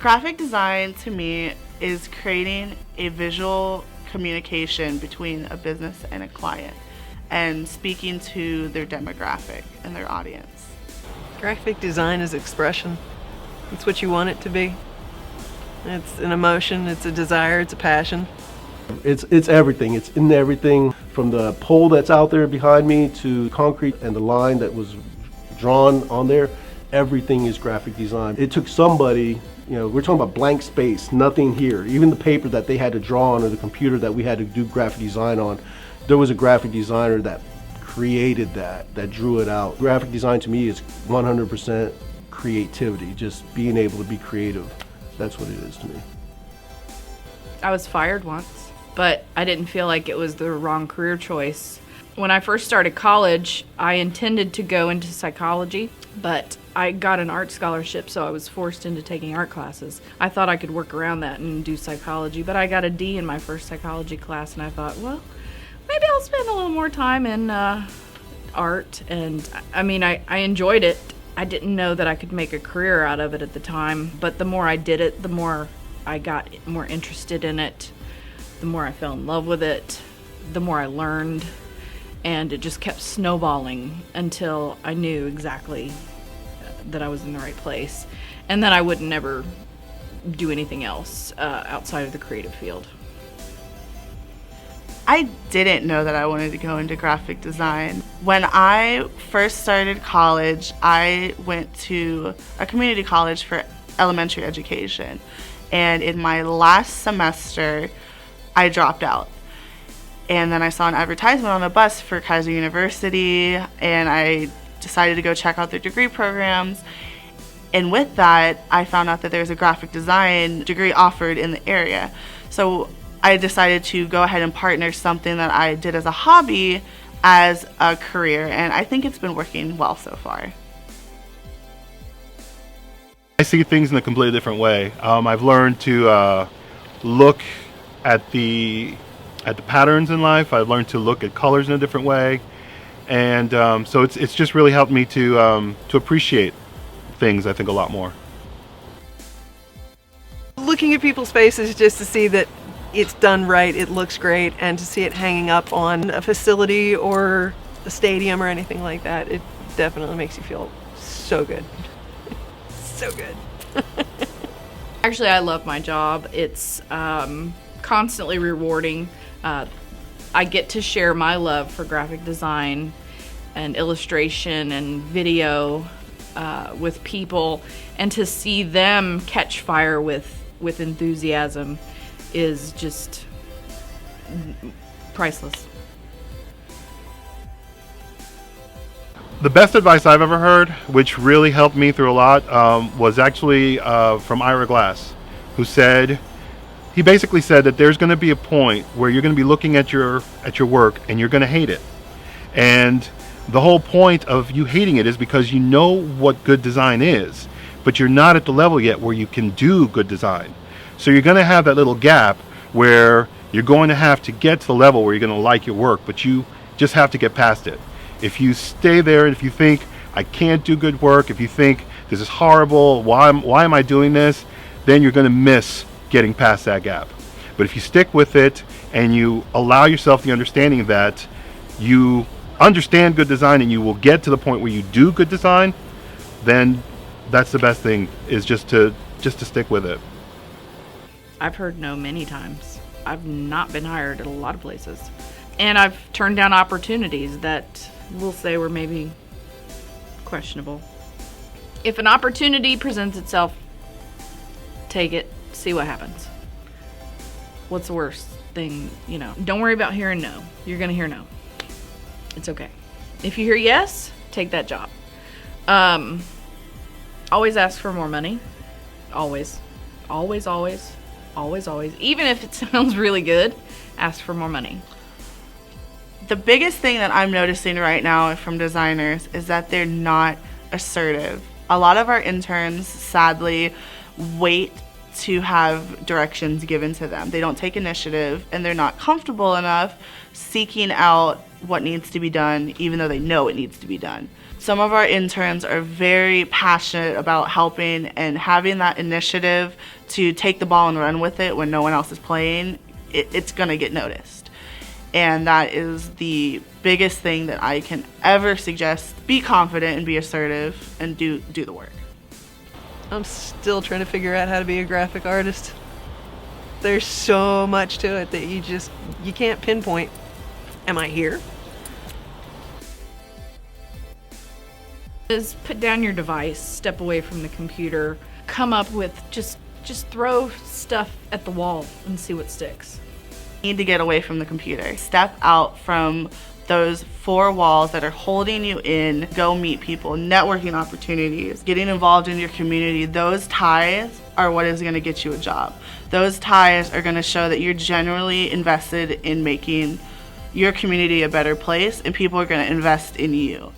Graphic design to me is creating a visual communication between a business and a client and speaking to their demographic and their audience. Graphic design is expression. It's what you want it to be. It's an emotion, it's a desire, it's a passion. It's everything. It's in everything from the pole that's out there behind me to concrete and the line that was drawn on there. Everything is graphic design. It took somebody, we're talking about blank space, nothing here. Even the paper that they had to draw on or the computer that we had to do graphic design on, there was a graphic designer that created that drew it out. Graphic design to me is 100% creativity, just being able to be creative. That's what it is to me. I was fired once, but I didn't feel like it was the wrong career choice. When I first started college, I intended to go into psychology, but I got an art scholarship, so I was forced into taking art classes. I thought I could work around that and do psychology, but I got a D in my first psychology class, and I thought, well, maybe I'll spend a little more time in art. And I enjoyed it. I didn't know that I could make a career out of it at the time, but the more I did it, the more I got more interested in it, the more I fell in love with it, the more I learned, and it just kept snowballing until I knew exactly that I was in the right place, and then I would never do anything else outside of the creative field. I didn't know that I wanted to go into graphic design. When I first started college, I went to a community college for elementary education. And in my last semester, I dropped out. And then I saw an advertisement on a bus for Kaiser University, and I decided to go check out their degree programs. And with that, I found out that there's a graphic design degree offered in the area. So I decided to go ahead and partner something that I did as a hobby as a career, and I think it's been working well so far. I see things in a completely different way. I've learned to look at the patterns in life. I've learned to look at colors in a different way, and so it's just really helped me to appreciate things, I think, a lot more. Looking at people's faces just to see that it's done right, it looks great, and to see it hanging up on a facility or a stadium or anything like that, it definitely makes you feel so good. So good. Actually, I love my job. It's constantly rewarding. I get to share my love for graphic design and illustration and video with people, and to see them catch fire with enthusiasm is just priceless. The best advice I've ever heard, which really helped me through a lot, was actually from Ira Glass, who said, he basically said that there's going to be a point where you're going to be looking at your work and you're going to hate it. And the whole point of you hating it is because you know what good design is, but you're not at the level yet where you can do good design. So you're going to have that little gap where you're going to have to get to the level where you're going to like your work, but you just have to get past it. If you stay there and if you think, I can't do good work, if you think this is horrible, why am I doing this, then you're going to miss getting past that gap. But if you stick with it and you allow yourself the understanding that you understand good design and you will get to the point where you do good design, then that's the best thing, is just to stick with it. I've heard no many times. I've not been hired at a lot of places. And I've turned down opportunities that we'll say were maybe questionable. If an opportunity presents itself, take it, see what happens. What's the worst thing, Don't worry about hearing no. You're gonna hear no. It's okay. If you hear yes, take that job. Always ask for more money. Always. Always, always. Always, always. Even if it sounds really good, ask for more money. The biggest thing that I'm noticing right now from designers is that they're not assertive. A lot of our interns, sadly, wait to have directions given to them. They don't take initiative, and they're not comfortable enough seeking out what needs to be done, even though they know it needs to be done. Some of our interns are very passionate about helping and having that initiative to take the ball and run with it when no one else is playing. It's going to get noticed. And that is the biggest thing that I can ever suggest. Be confident and be assertive and do the work. I'm still trying to figure out how to be a graphic artist. There's so much to it that you can't pinpoint. Am I here? Is put down your device, step away from the computer, come up with just throw stuff at the wall and see what sticks. Need to get away from the computer. Step out from those four walls that are holding you in. Go meet people, networking opportunities, getting involved in your community. Those ties are what is going to get you a job. Those ties are going to show that you're genuinely invested in making your community a better place, and people are going to invest in you.